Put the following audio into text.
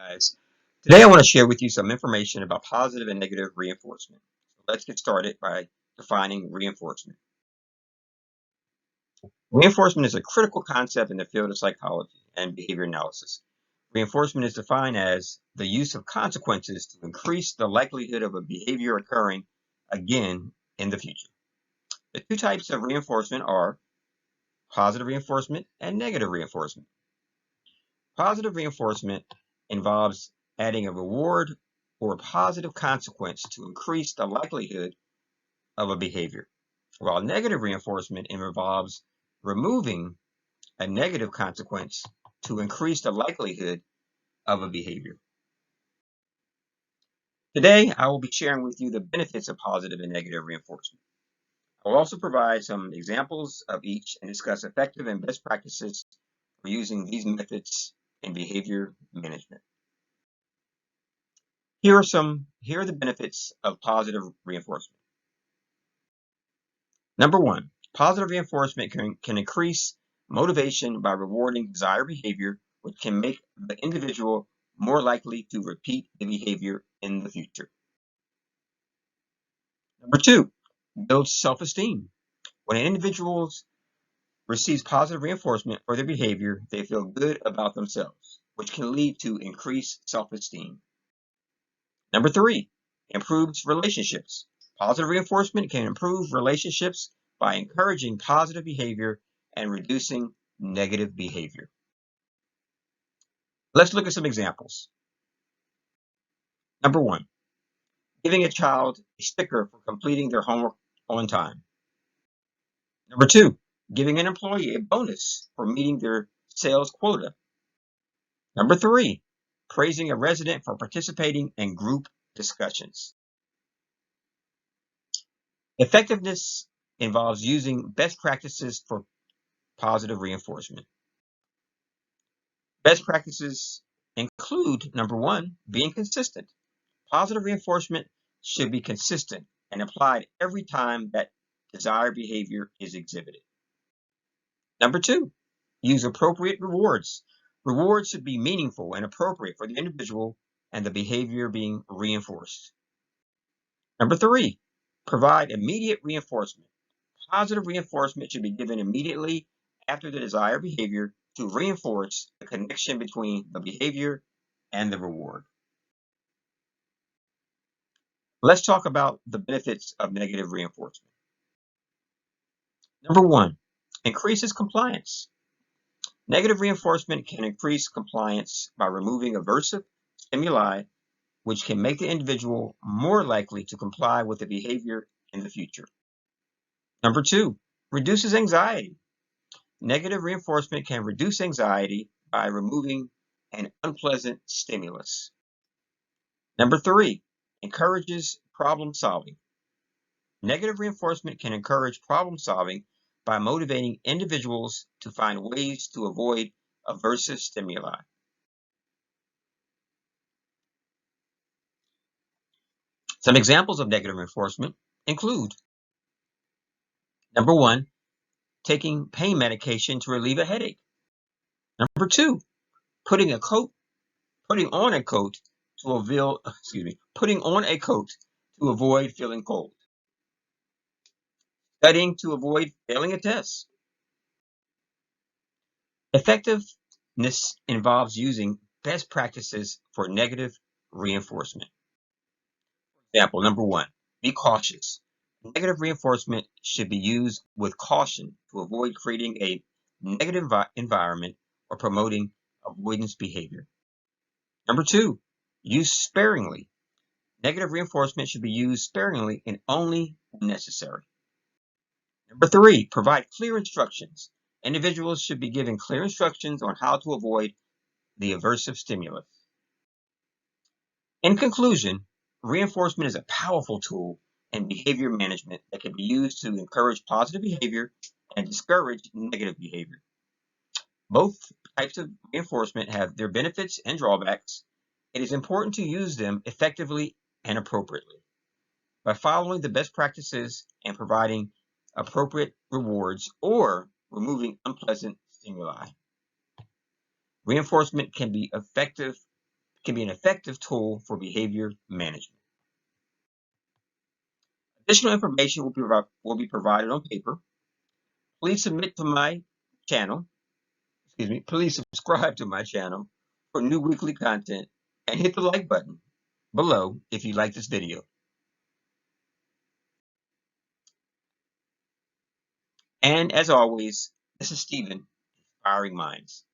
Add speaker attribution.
Speaker 1: Guys. Today I want to share with you some information about positive and negative reinforcement. So let's get started by defining reinforcement. Reinforcement is a critical concept in the field of psychology and behavior analysis. Reinforcement is defined as the use of consequences to increase the likelihood of a behavior occurring again in the future. The two types of reinforcement are positive reinforcement and negative reinforcement. Positive reinforcement involves adding a reward or a positive consequence to increase the likelihood of a behavior, while negative reinforcement involves removing a negative consequence to increase the likelihood of a behavior. Today, I will be sharing with you the benefits of positive and negative reinforcement. I will also provide some examples of each and discuss effective and best practices for using these methods in behavior management. Here are the benefits of positive reinforcement. Number one, positive reinforcement can increase motivation by rewarding desired behavior, which can make the individual more likely to repeat the behavior in the future. Number two, builds self-esteem. When an individual receives positive reinforcement for their behavior, they feel good about themselves, which can lead to increased self-esteem. Number three, improves relationships. Positive reinforcement can improve relationships by encouraging positive behavior and reducing negative behavior. Let's look at some examples. Number one, giving a child a sticker for completing their homework on time. Number two, giving an employee a bonus for meeting their sales quota. Number three, praising a resident for participating in group discussions. Effectiveness involves using best practices for positive reinforcement. Best practices include, number one, being consistent. Positive reinforcement should be consistent and applied every time that desired behavior is exhibited. Number two, use appropriate rewards. Rewards should be meaningful and appropriate for the individual and the behavior being reinforced. Number three, provide immediate reinforcement. Positive reinforcement should be given immediately after the desired behavior to reinforce the connection between the behavior and the reward. Let's talk about the benefits of negative reinforcement. Number one, increases compliance. Negative reinforcement can increase compliance by removing aversive stimuli, which can make the individual more likely to comply with the behavior in the future. Number two, reduces anxiety. Negative reinforcement can reduce anxiety by removing an unpleasant stimulus. Number three, encourages problem solving. Negative reinforcement can encourage problem solving by motivating individuals to find ways to avoid aversive stimuli. Some examples of negative reinforcement include, number one, taking pain medication to relieve a headache. Number two, putting on a coat to avoid feeling cold. Studying to avoid failing a test. Effectiveness involves using best practices for negative reinforcement. Example number one, be cautious. Negative reinforcement should be used with caution to avoid creating a negative environment or promoting avoidance behavior. Number two, use sparingly. Negative reinforcement should be used sparingly and only when necessary. Number three, provide clear instructions. Individuals should be given clear instructions on how to avoid the aversive stimulus. In conclusion, reinforcement is a powerful tool in behavior management that can be used to encourage positive behavior and discourage negative behavior. Both types of reinforcement have their benefits and drawbacks. It is important to use them effectively and appropriately. By following the best practices and providing appropriate rewards or removing unpleasant stimuli, reinforcement can be effective can be an effective tool for behavior management. Additional information will be provided on paper. Please submit to my channel. Please subscribe to my channel for new weekly content and hit the like button below if you like this video. And as always, this is Stephen, Inspiring Minds.